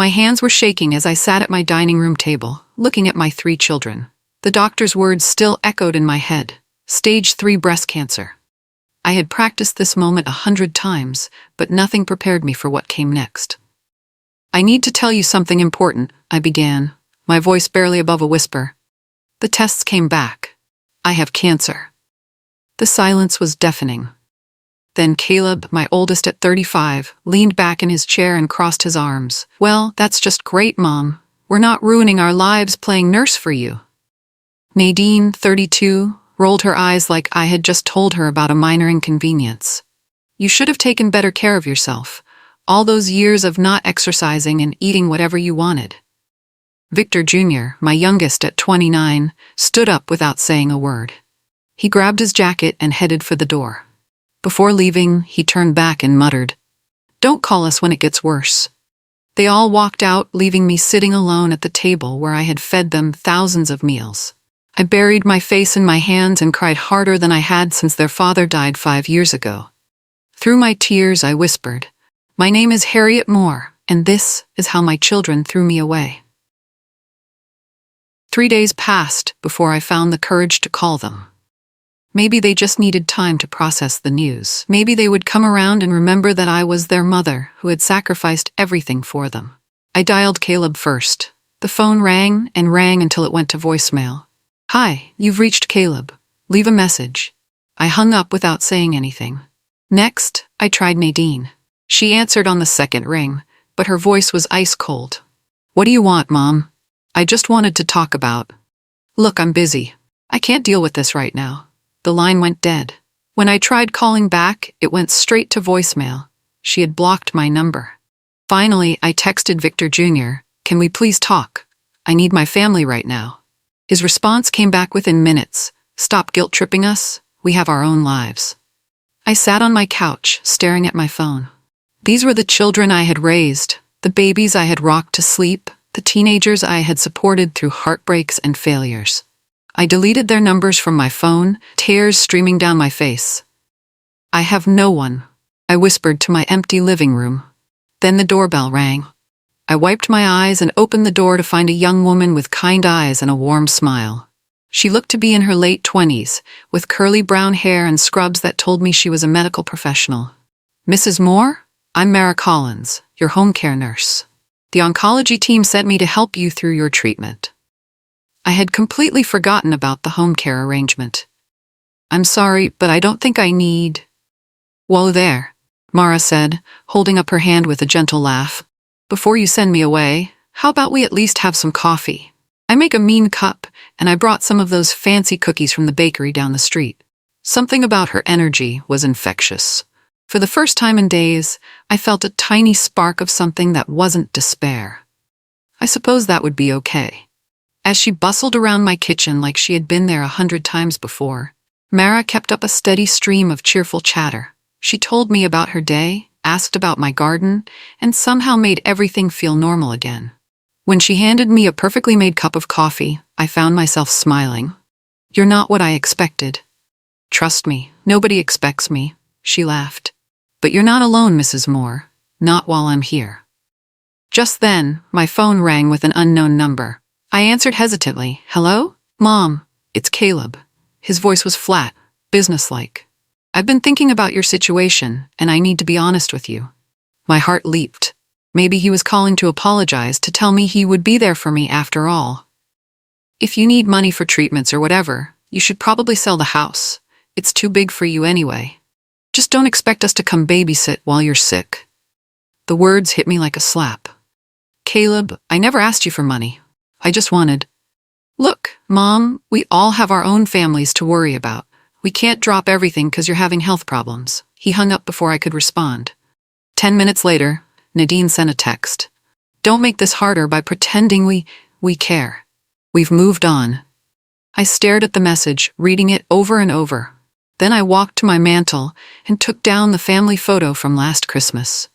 My hands were shaking as I sat at my dining room table, looking at my 3 children. The doctor's words still echoed in my head. Stage 3 breast cancer. I had practiced this moment 100 times, but nothing prepared me for what came next. I need to tell you something important, I began, my voice barely above a whisper. The tests came back. I have cancer. The silence was deafening. Then Caleb, my oldest at 35, leaned back in his chair and crossed his arms. Well, that's just great, Mom. We're not ruining our lives playing nurse for you. Nadine, 32, rolled her eyes like I had just told her about a minor inconvenience. You should have taken better care of yourself. All those years of not exercising and eating whatever you wanted. Victor Jr., my youngest at 29, stood up without saying a word. He grabbed his jacket and headed for the door. Before leaving, he turned back and muttered, "Don't call us when it gets worse." They all walked out, leaving me sitting alone at the table where I had fed them thousands of meals. I buried my face in my hands and cried harder than I had since their father died 5 years ago. Through my tears, I whispered, "My name is Harriet Moore, and this is how my children threw me away." 3 days passed before I found the courage to call them. Maybe they just needed time to process the news. Maybe they would come around and remember that I was their mother who had sacrificed everything for them. I dialed Caleb first. The phone rang and rang until it went to voicemail. "Hi, you've reached Caleb. Leave a message." I hung up without saying anything. Next, I tried Nadine. She answered on the second ring, but her voice was ice cold. "What do you want, Mom?" "I just wanted to talk about." "Look, I'm busy. I can't deal with this right now." The line went dead. When I tried calling back, it went straight to voicemail. She had blocked my number. Finally, I texted Victor Jr., "Can we please talk? I need my family right now." His response came back within minutes. "Stop guilt-tripping us. We have our own lives." I sat on my couch, staring at my phone. These were the children I had raised, the babies I had rocked to sleep, the teenagers I had supported through heartbreaks and failures. I deleted their numbers from my phone, tears streaming down my face. "I have no one," I whispered to my empty living room. Then the doorbell rang. I wiped my eyes and opened the door to find a young woman with kind eyes and a warm smile. She looked to be in her late 20s, with curly brown hair and scrubs that told me she was a medical professional. "Mrs. Moore? I'm Mara Collins, your home care nurse. The oncology team sent me to help you through your treatment." I had completely forgotten about the home care arrangement. "I'm sorry, but I don't think I need—" "Whoa there," Mara said, holding up her hand with a gentle laugh. "Before you send me away, how about we at least have some coffee? I make a mean cup, and I brought some of those fancy cookies from the bakery down the street." Something about her energy was infectious. For the first time in days, I felt a tiny spark of something that wasn't despair. I suppose that would be okay. As she bustled around my kitchen like she had been there 100 times before, Mara kept up a steady stream of cheerful chatter. She told me about her day, asked about my garden, and somehow made everything feel normal again. When she handed me a perfectly made cup of coffee, I found myself smiling. "You're not what I expected." "Trust me, nobody expects me," she laughed. "But you're not alone, Mrs. Moore. Not while I'm here." Just then, my phone rang with an unknown number. I answered hesitantly. "Hello? Mom, it's Caleb." His voice was flat, businesslike. "I've been thinking about your situation, and I need to be honest with you." My heart leaped. Maybe he was calling to apologize, to tell me he would be there for me after all. "If you need money for treatments or whatever, you should probably sell the house. It's too big for you anyway. Just don't expect us to come babysit while you're sick." The words hit me like a slap. "Caleb, I never asked you for money. I just wanted—" "Look, Mom, we all have our own families to worry about. We can't drop everything because you're having health problems." He hung up before I could respond. 10 minutes later, Nadine sent a text. "Don't make this harder by pretending we care. We've moved on." I stared at the message, reading it over and over. Then I walked to my mantel and took down the family photo from last Christmas.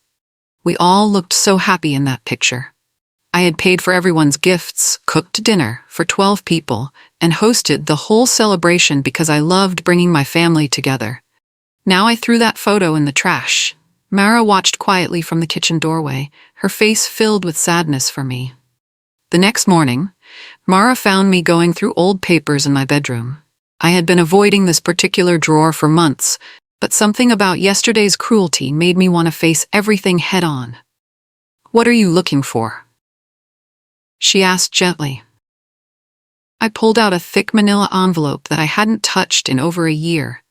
We all looked so happy in that picture. I had paid for everyone's gifts, cooked dinner for 12 people, and hosted the whole celebration because I loved bringing my family together. Now I threw that photo in the trash. Mara watched quietly from the kitchen doorway, her face filled with sadness for me. The next morning, Mara found me going through old papers in my bedroom. I had been avoiding this particular drawer for months, but something about yesterday's cruelty made me want to face everything head-on. "What are you looking for?" she asked gently. I pulled out a thick manila envelope that I hadn't touched in over a year.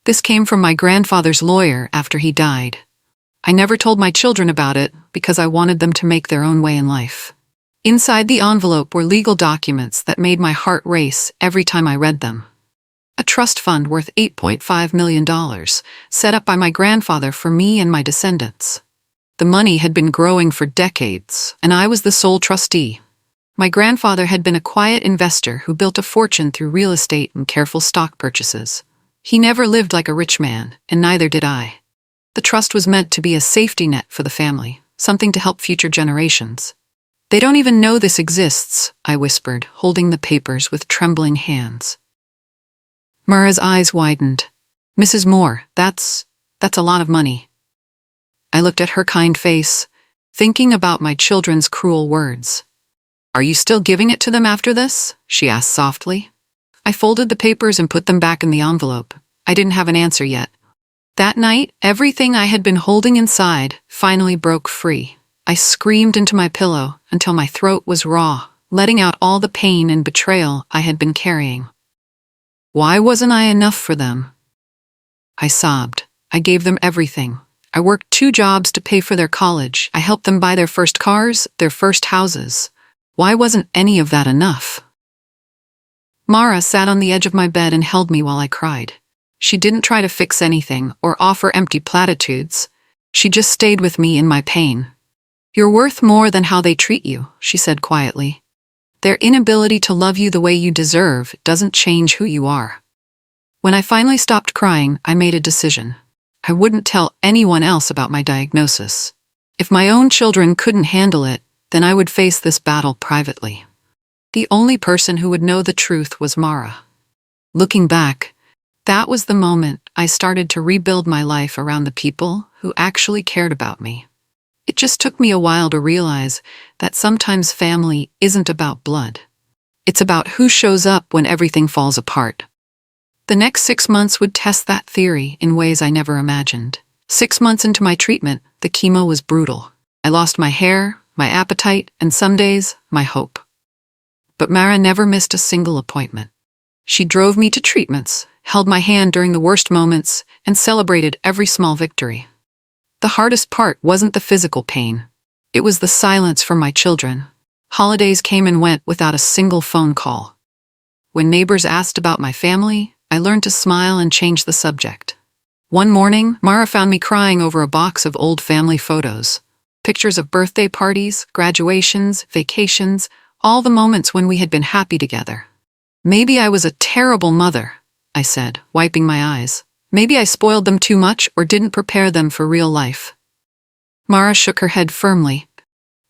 This came from my grandfather's lawyer after he died. I never told my children about it because I wanted them to make their own way in life. Inside the envelope were legal documents that made my heart race every time I read them. A trust fund worth $8.5 million, set up by my grandfather for me and my descendants. The money had been growing for decades, and I was the sole trustee. My grandfather had been a quiet investor who built a fortune through real estate and careful stock purchases. He never lived like a rich man, and neither did I. The trust was meant to be a safety net for the family, something to help future generations. "They don't even know this exists," I whispered, holding the papers with trembling hands. Mara's eyes widened. "Mrs. Moore, that's a lot of money." I looked at her kind face, thinking about my children's cruel words. "Are you still giving it to them after this?" she asked softly. I folded the papers and put them back in the envelope. I didn't have an answer yet. That night, everything I had been holding inside finally broke free. I screamed into my pillow until my throat was raw, letting out all the pain and betrayal I had been carrying. Why wasn't I enough for them? I sobbed. I gave them everything. I worked 2 jobs to pay for their college. I helped them buy their first cars, their first houses. Why wasn't any of that enough? Mara sat on the edge of my bed and held me while I cried. She didn't try to fix anything or offer empty platitudes. She just stayed with me in my pain. "You're worth more than how they treat you," she said quietly. "Their inability to love you the way you deserve doesn't change who you are." When I finally stopped crying, I made a decision. I wouldn't tell anyone else about my diagnosis. If my own children couldn't handle it, then I would face this battle privately. The only person who would know the truth was Mara. Looking back, that was the moment I started to rebuild my life around the people who actually cared about me. It just took me a while to realize that sometimes family isn't about blood. It's about who shows up when everything falls apart. The next 6 months would test that theory in ways I never imagined. 6 months into my treatment, the chemo was brutal. I lost my hair, my appetite, and some days, my hope. But Mara never missed a single appointment. She drove me to treatments, held my hand during the worst moments, and celebrated every small victory. The hardest part wasn't the physical pain. It was the silence from my children. Holidays came and went without a single phone call. When neighbors asked about my family, I learned to smile and change the subject. One morning, Mara found me crying over a box of old family photos. Pictures of birthday parties, graduations, vacations, all the moments when we had been happy together. "Maybe I was a terrible mother," I said, wiping my eyes. "Maybe I spoiled them too much or didn't prepare them for real life." Mara shook her head firmly.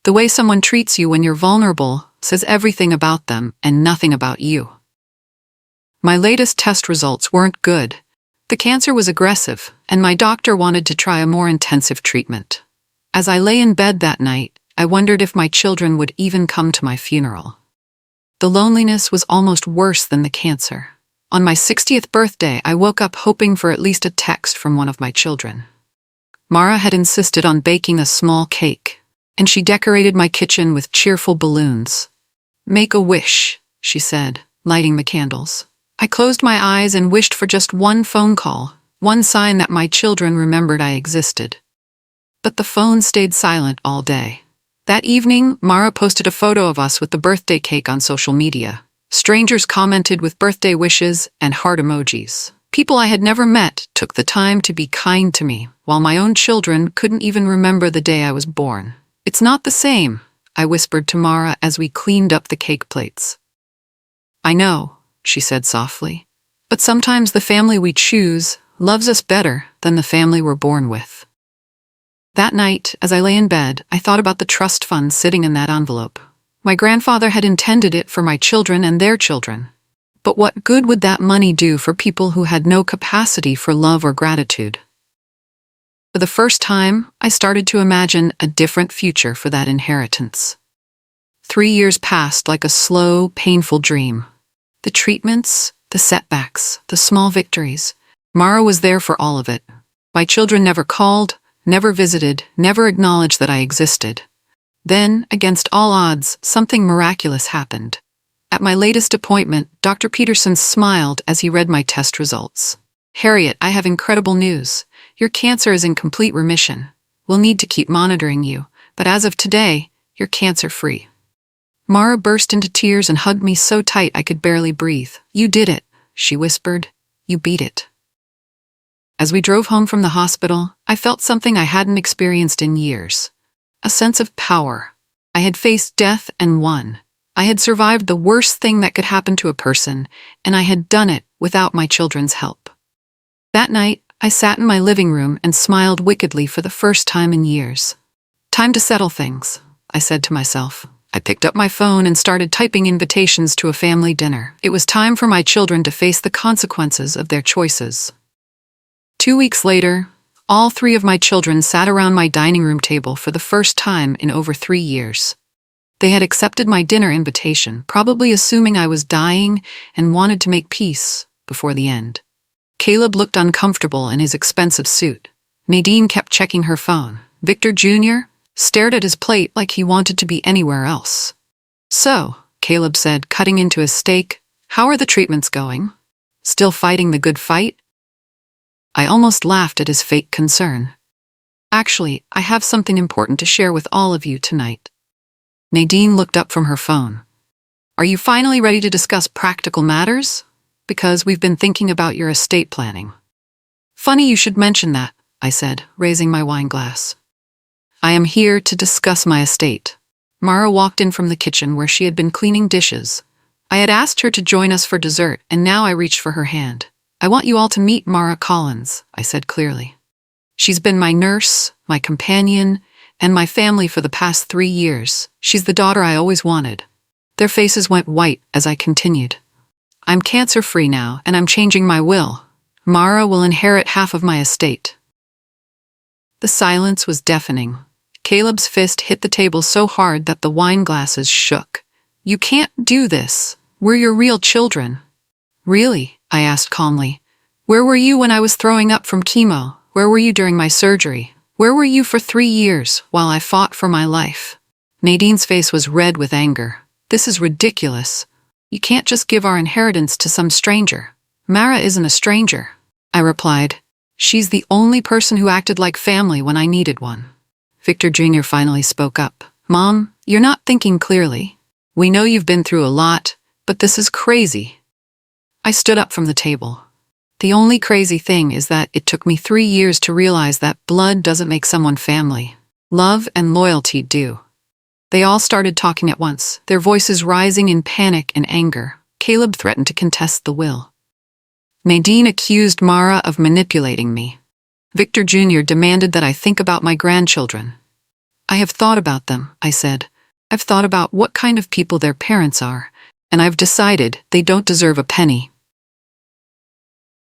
"The way someone treats you when you're vulnerable says everything about them and nothing about you." My latest test results weren't good. The cancer was aggressive, and my doctor wanted to try a more intensive treatment. As I lay in bed that night, I wondered if my children would even come to my funeral. The loneliness was almost worse than the cancer. On my 60th birthday, I woke up hoping for at least a text from one of my children. Mara had insisted on baking a small cake, and she decorated my kitchen with cheerful balloons. "Make a wish," she said, lighting the candles. I closed my eyes and wished for just one phone call, one sign that my children remembered I existed. But the phone stayed silent all day. That evening, Mara posted a photo of us with the birthday cake on social media. Strangers commented with birthday wishes and heart emojis. People I had never met took the time to be kind to me, while my own children couldn't even remember the day I was born. "It's not the same," I whispered to Mara as we cleaned up the cake plates. "I know," she said softly, "but sometimes the family we choose loves us better than the family we're born with." That night, as I lay in bed, I thought about the trust fund sitting in that envelope. My grandfather had intended it for my children and their children. But what good would that money do for people who had no capacity for love or gratitude? For the first time, I started to imagine a different future for that inheritance. 3 years passed like a slow, painful dream. The treatments, the setbacks, the small victories. Mara was there for all of it. My children never called, never visited, never acknowledged that I existed. Then, against all odds, something miraculous happened. At my latest appointment, Dr. Peterson smiled as he read my test results. "Harriet, I have incredible news. Your cancer is in complete remission. We'll need to keep monitoring you, but as of today, you're cancer-free." Mara burst into tears and hugged me so tight I could barely breathe. "You did it," she whispered. "You beat it." As we drove home from the hospital, I felt something I hadn't experienced in years. A sense of power. I had faced death and won. I had survived the worst thing that could happen to a person, and I had done it without my children's help. That night, I sat in my living room and smiled wickedly for the first time in years. "Time to settle things," I said to myself. I picked up my phone and started typing invitations to a family dinner. It was time for my children to face the consequences of their choices. 2 weeks later, all 3 of my children sat around my dining room table for the first time in over 3 years. They had accepted my dinner invitation, probably assuming I was dying and wanted to make peace before the end. Caleb looked uncomfortable in his expensive suit. Nadine kept checking her phone. Victor Jr. stared at his plate like he wanted to be anywhere else. "So," Caleb said, cutting into his steak, "how are the treatments going? Still fighting the good fight?" I almost laughed at his fake concern. "Actually, I have something important to share with all of you tonight." Nadine looked up from her phone. "Are you finally ready to discuss practical matters? Because we've been thinking about your estate planning." "Funny you should mention that," I said, raising my wine glass. "I am here to discuss my estate." Mara walked in from the kitchen where she had been cleaning dishes. I had asked her to join us for dessert, and now I reached for her hand. "I want you all to meet Mara Collins," I said clearly. "She's been my nurse, my companion, and my family for the past 3 years. She's the daughter I always wanted." Their faces went white as I continued. "I'm cancer-free now, and I'm changing my will. Mara will inherit half of my estate." The silence was deafening. Caleb's fist hit the table so hard that the wine glasses shook. "You can't do this. We're your real children." "Really?" I asked calmly. "Where were you when I was throwing up from chemo? Where were you during my surgery? Where were you for 3 years while I fought for my life?" Nadine's face was red with anger. "This is ridiculous. You can't just give our inheritance to some stranger." "Mara isn't a stranger," I replied. "She's the only person who acted like family when I needed one." Victor Jr. finally spoke up. "Mom, you're not thinking clearly. We know you've been through a lot, but this is crazy." I stood up from the table. "The only crazy thing is that it took me 3 years to realize that blood doesn't make someone family. Love and loyalty do." They all started talking at once, their voices rising in panic and anger. Caleb threatened to contest the will. Nadine accused Mara of manipulating me. Victor Jr. demanded that I think about my grandchildren. "I have thought about them," I said. "I've thought about what kind of people their parents are, and I've decided they don't deserve a penny."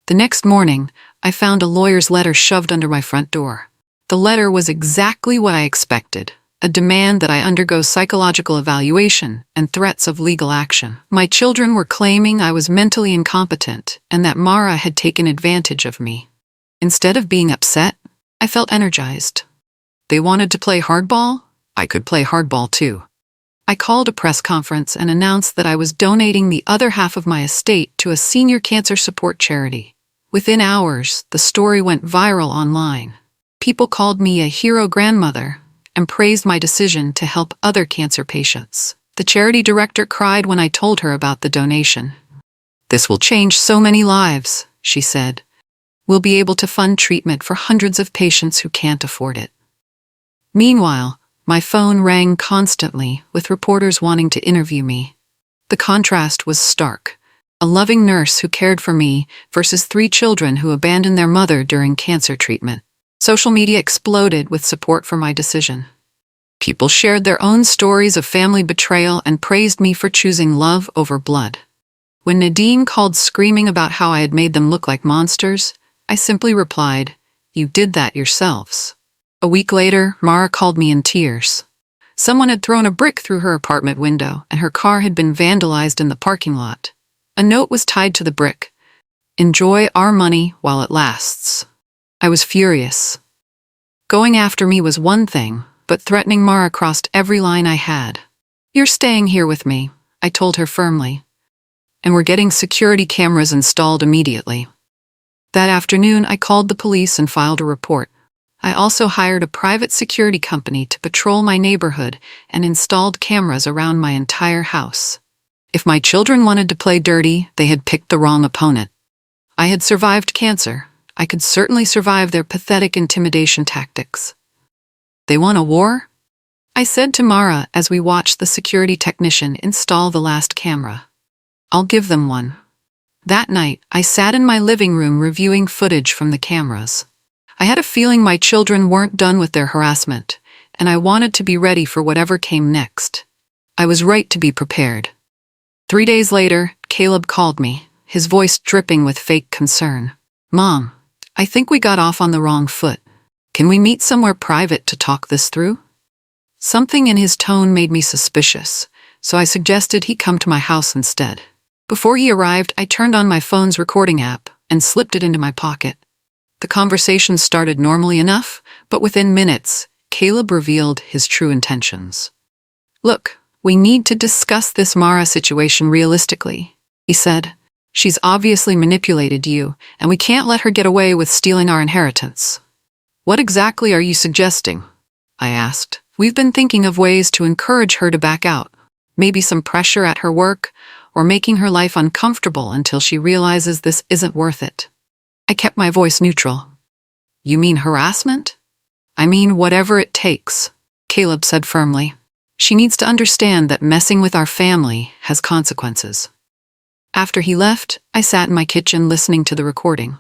The next morning, I found a lawyer's letter shoved under my front door. The letter was exactly what I expected, a demand that I undergo psychological evaluation and threats of legal action. My children were claiming I was mentally incompetent and that Mara had taken advantage of me. Instead of being upset, I felt energized. They wanted to play hardball? I could play hardball too. I called a press conference and announced that I was donating the other half of my estate to a senior cancer support charity. Within hours, the story went viral online. People called me a hero grandmother and praised my decision to help other cancer patients. The charity director cried when I told her about the donation. "This will change so many lives," she said. "We'll be able to fund treatment for hundreds of patients who can't afford it." Meanwhile, my phone rang constantly with reporters wanting to interview me. The contrast was stark. A loving nurse who cared for me versus 3 children who abandoned their mother during cancer treatment. Social media exploded with support for my decision. People shared their own stories of family betrayal and praised me for choosing love over blood. When Nadine called screaming about how I had made them look like monsters, I simply replied, You did that yourselves. A week later, Mara called me in tears. Someone had thrown a brick through her apartment window, and her car had been vandalized in the parking lot. A note was tied to the brick. Enjoy our money while it lasts. I was furious. Going after me was one thing, but threatening Mara crossed every line I had. You're staying here with me, I told her firmly. And we're getting security cameras installed immediately. That afternoon, I called the police and filed a report. I also hired a private security company to patrol my neighborhood and installed cameras around my entire house. If my children wanted to play dirty, they had picked the wrong opponent. I had survived cancer. I could certainly survive their pathetic intimidation tactics. They want a war? I said to Mara as we watched the security technician install the last camera. I'll give them one. That night, I sat in my living room reviewing footage from the cameras. I had a feeling my children weren't done with their harassment, and I wanted to be ready for whatever came next. I was right to be prepared. 3 days later, Caleb called me, his voice dripping with fake concern. Mom, I think we got off on the wrong foot. Can we meet somewhere private to talk this through? Something in his tone made me suspicious, so I suggested he come to my house instead. Before he arrived, I turned on my phone's recording app and slipped it into my pocket. The conversation started normally enough, but within minutes, Caleb revealed his true intentions. Look, we need to discuss this Mara situation realistically, he said. She's obviously manipulated you, and we can't let her get away with stealing our inheritance. What exactly are you suggesting? I asked. We've been thinking of ways to encourage her to back out. Maybe some pressure at her work, or making her life uncomfortable until she realizes this isn't worth it. I kept my voice neutral. You mean harassment? I mean whatever it takes, Caleb said firmly. She needs to understand that messing with our family has consequences. After he left, I sat in my kitchen listening to the recording.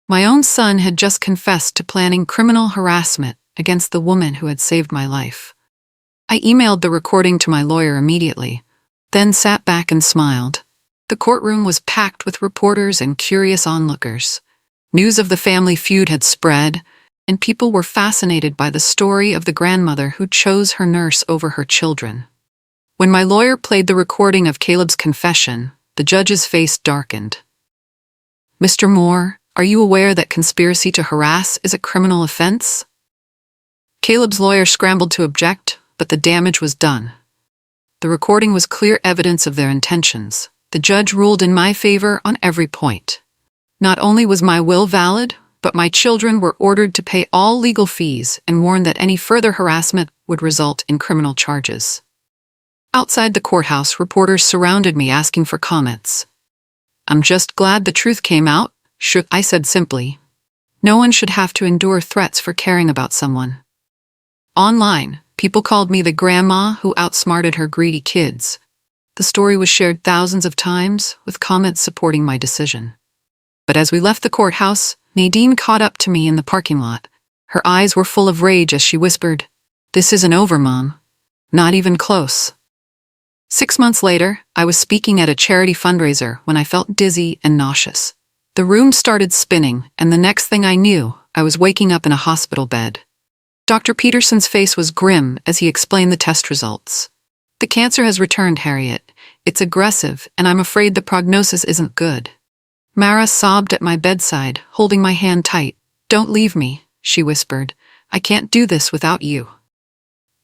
My own son had just confessed to planning criminal harassment against the woman who had saved my life. I emailed the recording to my lawyer immediately, then sat back and smiled. The courtroom was packed with reporters and curious onlookers. News of the family feud had spread, and people were fascinated by the story of the grandmother who chose her nurse over her children. When my lawyer played the recording of Caleb's confession, the judge's face darkened. Mr. Moore, are you aware that conspiracy to harass is a criminal offense? Caleb's lawyer scrambled to object, but the damage was done. The recording was clear evidence of their intentions. The judge ruled in my favor on every point. Not only was my will valid, but my children were ordered to pay all legal fees and warned that any further harassment would result in criminal charges. Outside the courthouse, reporters surrounded me asking for comments. I'm just glad the truth came out, I said simply. No one should have to endure threats for caring about someone. Online, people called me the grandma who outsmarted her greedy kids. The story was shared thousands of times, with comments supporting my decision. But as we left the courthouse, Nadine caught up to me in the parking lot. Her eyes were full of rage as she whispered, "This isn't over, Mom. Not even close." 6 months later, I was speaking at a charity fundraiser when I felt dizzy and nauseous. The room started spinning, and the next thing I knew, I was waking up in a hospital bed. Dr. Peterson's face was grim as he explained the test results. "The cancer has returned, Harriet. It's aggressive, and I'm afraid the prognosis isn't good." Mara sobbed at my bedside, holding my hand tight. "Don't leave me," she whispered. "I can't do this without you."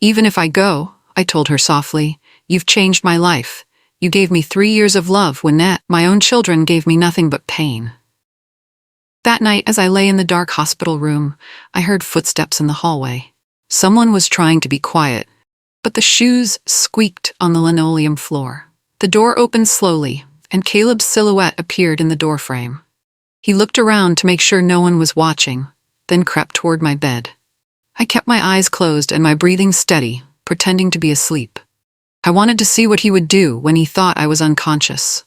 "Even if I go," I told her softly, "you've changed my life. You gave me 3 years of love when my own children gave me nothing but pain." That night, as I lay in the dark hospital room, I heard footsteps in the hallway. Someone was trying to be quiet, but the shoes squeaked on the linoleum floor. The door opened slowly, and Caleb's silhouette appeared in the doorframe. He looked around to make sure no one was watching, then crept toward my bed. I kept my eyes closed and my breathing steady, pretending to be asleep. I wanted to see what he would do when he thought I was unconscious.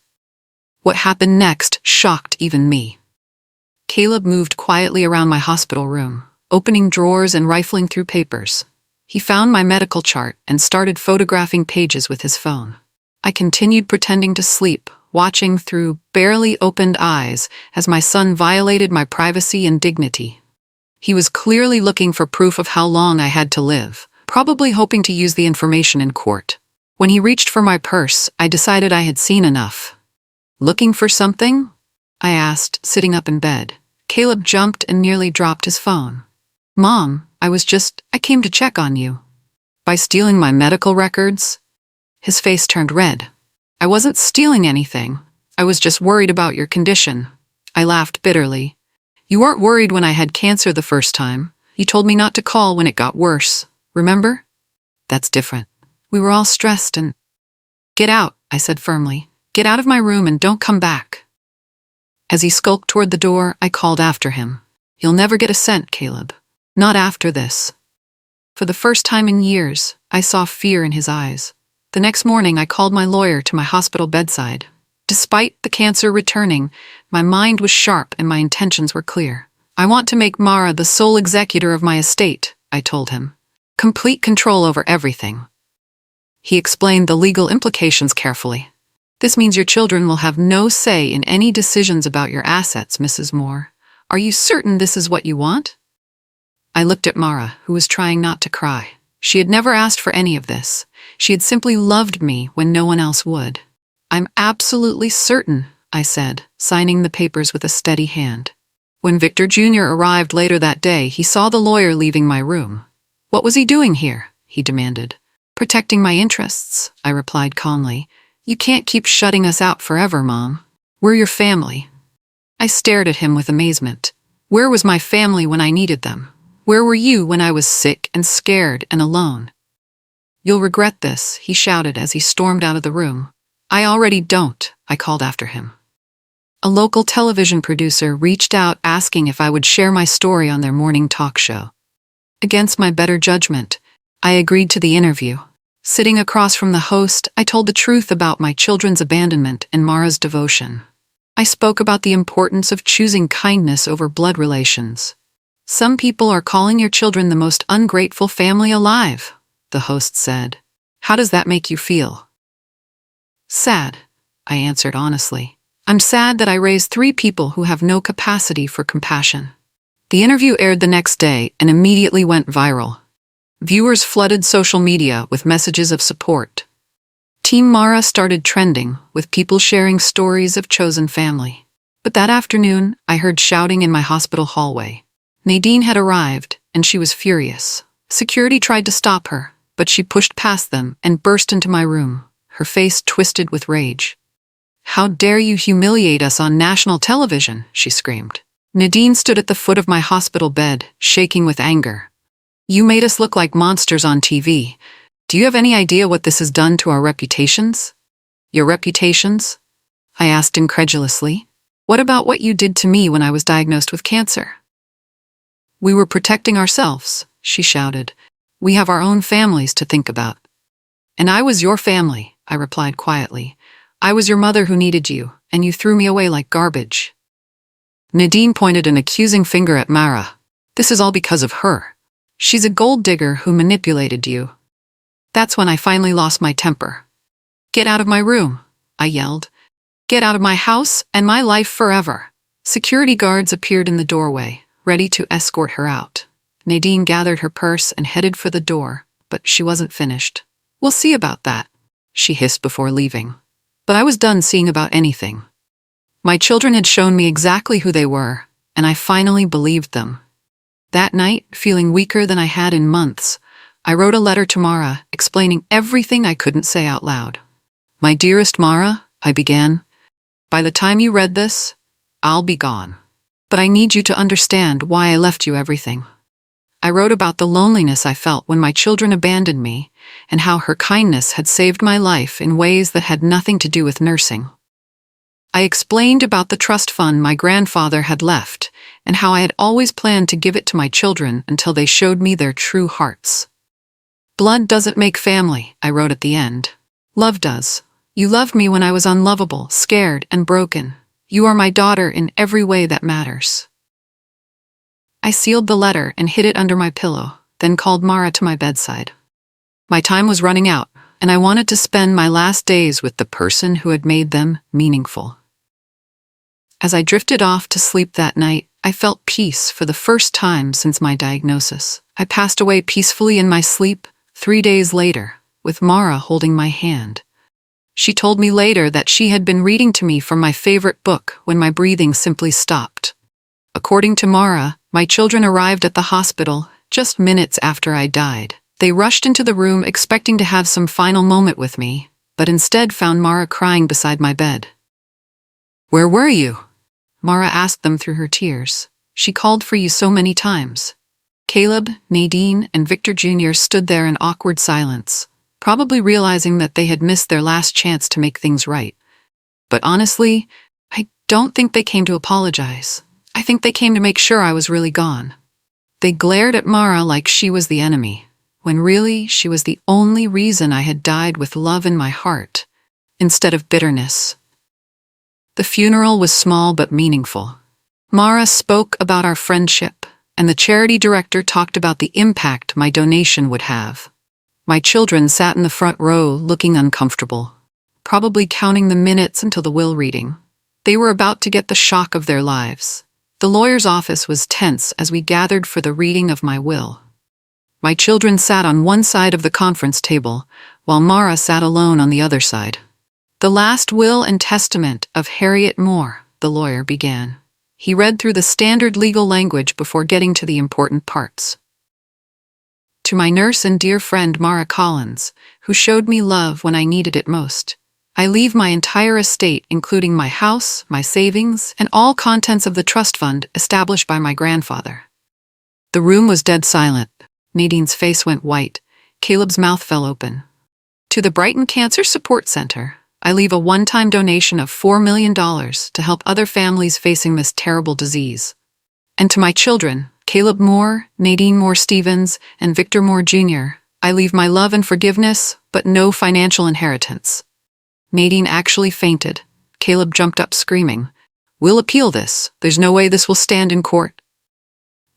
What happened next shocked even me. Caleb moved quietly around my hospital room, opening drawers and rifling through papers. He found my medical chart and started photographing pages with his phone. I continued pretending to sleep, watching through barely opened eyes as my son violated my privacy and dignity. He was clearly looking for proof of how long I had to live, probably hoping to use the information in court. When he reached for my purse, I decided I had seen enough. "Looking for something?" I asked, sitting up in bed. Caleb jumped and nearly dropped his phone. "Mom, I came to check on you." "By stealing my medical records?" His face turned red. "I wasn't stealing anything. I was just worried about your condition." I laughed bitterly. "You weren't worried when I had cancer the first time. You told me not to call when it got worse. Remember?" "That's different. We were all stressed and—" "Get out," I said firmly. "Get out of my room and don't come back." As he skulked toward the door, I called after him. "You'll never get a cent, Caleb. Not after this." For the first time in years, I saw fear in his eyes. The next morning, I called my lawyer to my hospital bedside. Despite the cancer returning, my mind was sharp and my intentions were clear. "I want to make Mara the sole executor of my estate," I told him. "Complete control over everything." He explained the legal implications carefully. "This means your children will have no say in any decisions about your assets, Mrs. Moore. Are you certain this is what you want?" I looked at Mara, who was trying not to cry. She had never asked for any of this. She had simply loved me when no one else would. "I'm absolutely certain," I said, signing the papers with a steady hand. When Victor Jr. arrived later that day, he saw the lawyer leaving my room. "What was he doing here?" he demanded. "Protecting my interests," I replied calmly. "You can't keep shutting us out forever, Mom. We're your family." I stared at him with amazement. Where was my family when I needed them? Where were you when I was sick and scared and alone? "You'll regret this," he shouted as he stormed out of the room. "I already don't," I called after him. A local television producer reached out asking if I would share my story on their morning talk show. Against my better judgment, I agreed to the interview. Sitting across from the host, I told the truth about my children's abandonment and Mara's devotion. I spoke about the importance of choosing kindness over blood relations. "Some people are calling your children the most ungrateful family alive," the host said. "How does that make you feel?" "Sad," I answered honestly. "I'm sad that I raised 3 people who have no capacity for compassion." The interview aired the next day and immediately went viral. Viewers flooded social media with messages of support. Team Mara started trending, with people sharing stories of chosen family. But that afternoon, I heard shouting in my hospital hallway. Nadine had arrived, and she was furious. Security tried to stop her, but she pushed past them and burst into my room, her face twisted with rage. "How dare you humiliate us on national television?" she screamed. Nadine stood at the foot of my hospital bed, shaking with anger. "You made us look like monsters on TV. Do you have any idea what this has done to our reputations?" "Your reputations?" I asked incredulously. "What about what you did to me when I was diagnosed with cancer?" "We were protecting ourselves," she shouted. "We have our own families to think about." "And I was your family," I replied quietly. "I was your mother who needed you, and you threw me away like garbage." Nadine pointed an accusing finger at Mara. "This is all because of her. She's a gold digger who manipulated you." That's when I finally lost my temper. "Get out of my room," I yelled. "Get out of my house and my life forever." Security guards appeared in the doorway, ready to escort her out. Nadine gathered her purse and headed for the door, but she wasn't finished. "We'll see about that," she hissed before leaving. But I was done seeing about anything. My children had shown me exactly who they were, and I finally believed them. That night, feeling weaker than I had in months, I wrote a letter to Mara, explaining everything I couldn't say out loud. "My dearest Mara," I began, "by the time you read this, I'll be gone. But I need you to understand why I left you everything." I wrote about the loneliness I felt when my children abandoned me, and how her kindness had saved my life in ways that had nothing to do with nursing. I explained about the trust fund my grandfather had left, and how I had always planned to give it to my children until they showed me their true hearts. "Blood doesn't make family," I wrote at the end. "Love does. You loved me when I was unlovable, scared, and broken. You are my daughter in every way that matters." I sealed the letter and hid it under my pillow, then called Mara to my bedside. My time was running out, and I wanted to spend my last days with the person who had made them meaningful. As I drifted off to sleep that night, I felt peace for the first time since my diagnosis. I passed away peacefully in my sleep 3 days later, with Mara holding my hand. She told me later that she had been reading to me from my favorite book when my breathing simply stopped. According to Mara, my children arrived at the hospital just minutes after I died. They rushed into the room expecting to have some final moment with me, but instead found Mara crying beside my bed. "Where were you?" Mara asked them through her tears. "She called for you so many times." Caleb, Nadine, and Victor Jr. stood there in awkward silence, probably realizing that they had missed their last chance to make things right. But honestly, I don't think they came to apologize. I think they came to make sure I was really gone. They glared at Mara like she was the enemy, when really she was the only reason I had died with love in my heart, instead of bitterness. The funeral was small but meaningful. Mara spoke about our friendship, and the charity director talked about the impact my donation would have. My children sat in the front row looking uncomfortable, probably counting the minutes until the will reading. They were about to get the shock of their lives. The lawyer's office was tense as we gathered for the reading of my will. My children sat on one side of the conference table, while Mara sat alone on the other side. "The last will and testament of Harriet Moore," the lawyer began. He read through the standard legal language before getting to the important parts. "To my nurse and dear friend Mara Collins, who showed me love when I needed it most, I leave my entire estate, including my house, my savings, and all contents of the trust fund established by my grandfather." The room was dead silent. Nadine's face went white. Caleb's mouth fell open. "To the Brighton Cancer Support Center, I leave a one-time donation of $4 million to help other families facing this terrible disease. And to my children, Caleb Moore, Nadine Moore Stevens, and Victor Moore Jr., I leave my love and forgiveness, but no financial inheritance." Nadine actually fainted. Caleb jumped up screaming, "We'll appeal this. There's no way this will stand in court."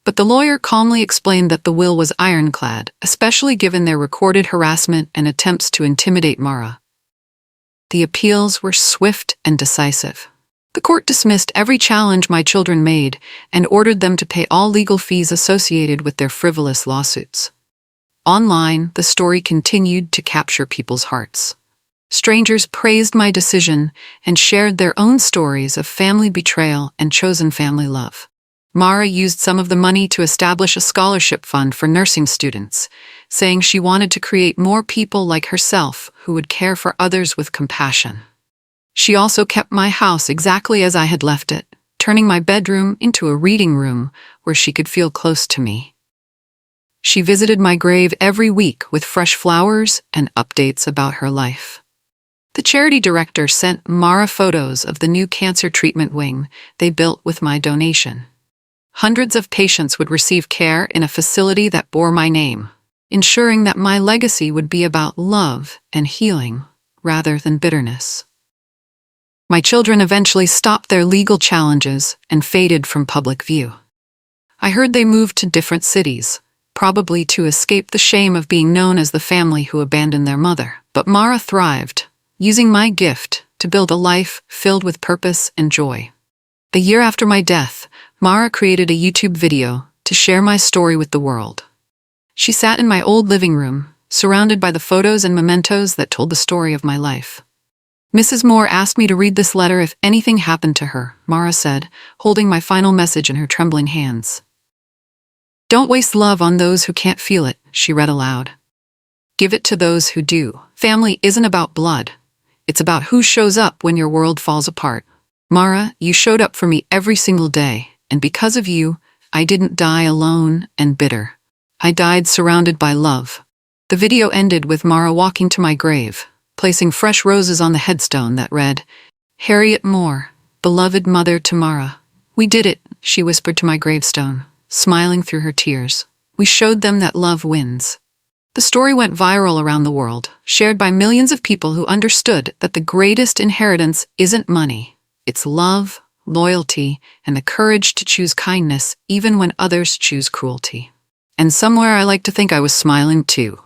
But the lawyer calmly explained that the will was ironclad, especially given their recorded harassment and attempts to intimidate Mara. The appeals were swift and decisive. The court dismissed every challenge my children made and ordered them to pay all legal fees associated with their frivolous lawsuits. Online, the story continued to capture people's hearts. Strangers praised my decision and shared their own stories of family betrayal and chosen family love. Mara used some of the money to establish a scholarship fund for nursing students, saying she wanted to create more people like herself who would care for others with compassion. She also kept my house exactly as I had left it, turning my bedroom into a reading room where she could feel close to me. She visited my grave every week with fresh flowers and updates about her life. The charity director sent Mara photos of the new cancer treatment wing they built with my donation. Hundreds of patients would receive care in a facility that bore my name, ensuring that my legacy would be about love and healing rather than bitterness. My children eventually stopped their legal challenges and faded from public view. I heard they moved to different cities, probably to escape the shame of being known as the family who abandoned their mother. But Mara thrived, using my gift to build a life filled with purpose and joy. A year after my death, Mara created a YouTube video to share my story with the world. She sat in my old living room, surrounded by the photos and mementos that told the story of my life. "Mrs. Moore asked me to read this letter if anything happened to her," Mara said, holding my final message in her trembling hands. "Don't waste love on those who can't feel it," she read aloud. "Give it to those who do. Family isn't about blood. It's about who shows up when your world falls apart. Mara, you showed up for me every single day, and because of you, I didn't die alone and bitter. I died surrounded by love." The video ended with Mara walking to my grave, placing fresh roses on the headstone that read, "Harriet Moore, beloved mother to Mara." "We did it," she whispered to my gravestone, smiling through her tears. "We showed them that love wins." The story went viral around the world, shared by millions of people who understood that the greatest inheritance isn't money. It's love, loyalty, and the courage to choose kindness even when others choose cruelty. And somewhere I like to think I was smiling too.